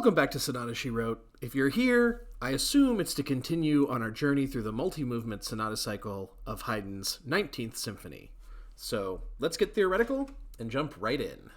Welcome back to Sonata She Wrote. If you're here, I assume it's to continue on our journey through the multi-movement sonata cycle of Haydn's 19th Symphony. So let's get theoretical and jump right in.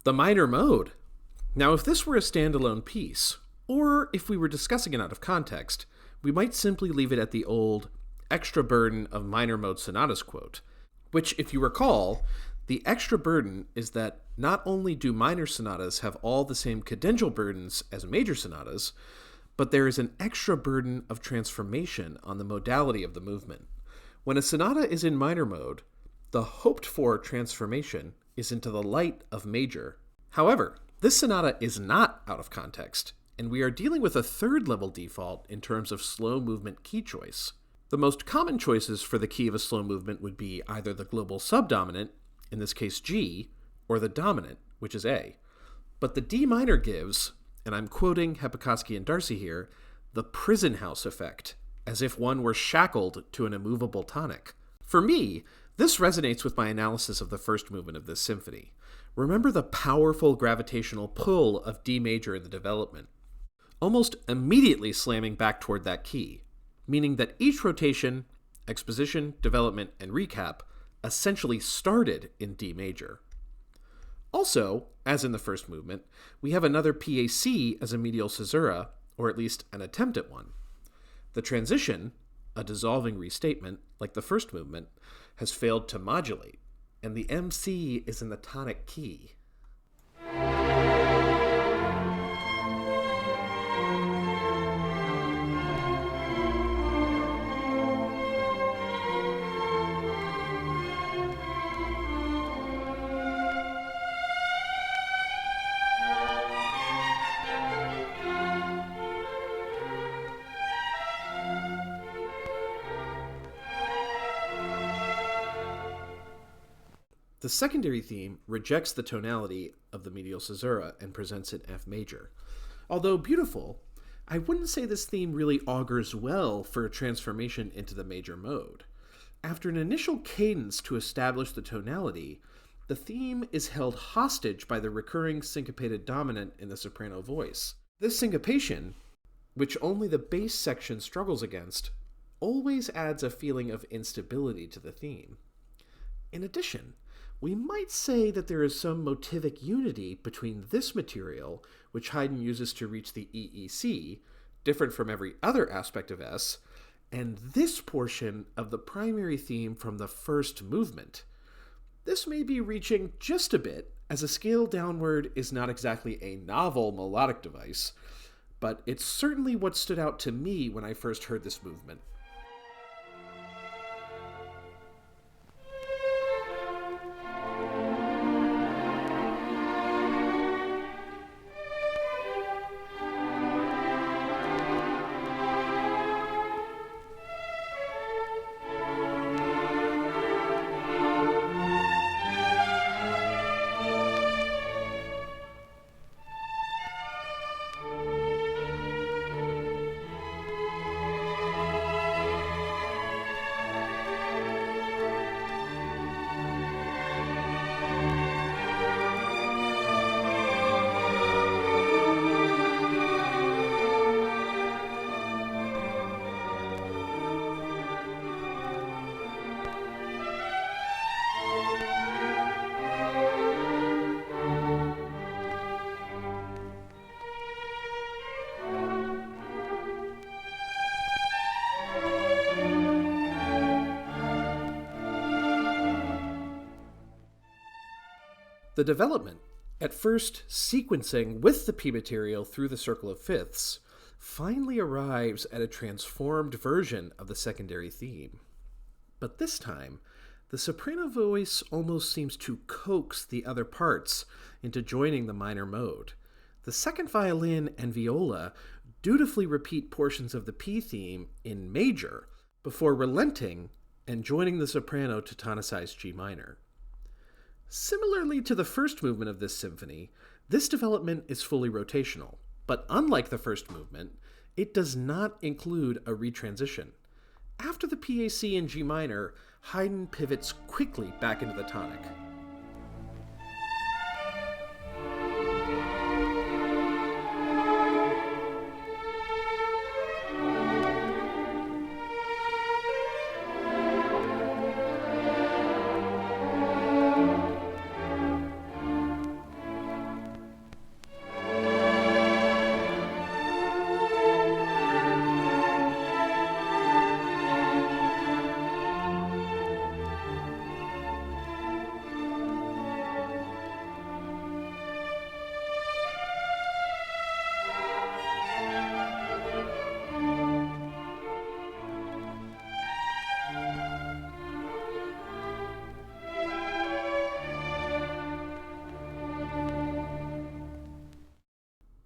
The minor mode. Now, if this were a standalone piece, or if we were discussing it out of context, we might simply leave it at the old extra burden of minor mode sonatas quote, which, if you recall, the extra burden is that not only do minor sonatas have all the same cadential burdens as major sonatas, but there is an extra burden of transformation on the modality of the movement. When a sonata is in minor mode, the hoped-for transformation is into the light of major. However, this sonata is not out of context, and we are dealing with a third-level default in terms of slow movement key choice. The most common choices for the key of a slow movement would be either the global subdominant, in this case G, or the dominant, which is A. But the D minor gives, and I'm quoting Hepokoski and Darcy here, the prison house effect, as if one were shackled to an immovable tonic. For me, this resonates with my analysis of the first movement of this symphony. Remember the powerful gravitational pull of D major in the development, almost immediately slamming back toward that key, meaning that each rotation, exposition, development, and recap essentially started in D major. Also, as in the first movement, we have another PAC as a medial caesura, or at least an attempt at one. The transition, a dissolving restatement, like the first movement, has failed to modulate, and the MC is in the tonic key. The secondary theme rejects the tonality of the medial caesura and presents it F major. Although beautiful, I wouldn't say this theme really augurs well for a transformation into the major mode. After an initial cadence to establish the tonality, the theme is held hostage by the recurring syncopated dominant in the soprano voice. This syncopation, which only the bass section struggles against, always adds a feeling of instability to the theme. In addition, we might say that there is some motivic unity between this material, which Haydn uses to reach the EEC, different from every other aspect of S, and this portion of the primary theme from the first movement. This may be reaching just a bit, as a scale downward is not exactly a novel melodic device, but it's certainly what stood out to me when I first heard this movement. The development, at first sequencing with the P material through the circle of fifths, finally arrives at a transformed version of the secondary theme. But this time, the soprano voice almost seems to coax the other parts into joining the minor mode. The second violin and viola dutifully repeat portions of the P theme in major before relenting and joining the soprano to tonicized G minor. Similarly to the first movement of this symphony, this development is fully rotational, but unlike the first movement, it does not include a retransition. After the PAC in G minor, Haydn pivots quickly back into the tonic.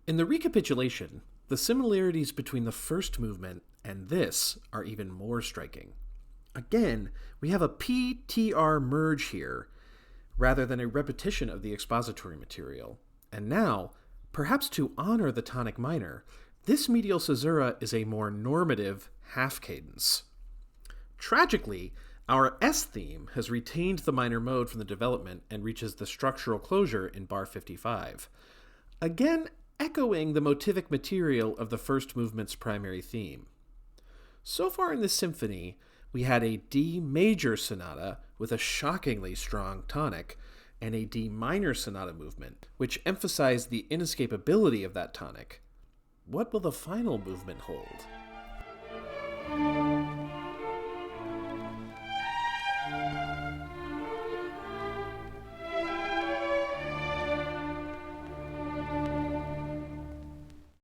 In the recapitulation, the similarities between the first movement and this are even more striking. Again, we have a P-TR merge here, rather than a repetition of the expository material. And now, perhaps to honor the tonic minor, this medial caesura is a more normative half cadence. Tragically, our S theme has retained the minor mode from the development and reaches the structural closure in bar 55. Again, echoing the motivic material of the first movement's primary theme. So far in this symphony, we had a D major sonata with a shockingly strong tonic, and a D minor sonata movement, which emphasized the inescapability of that tonic. What will the final movement hold?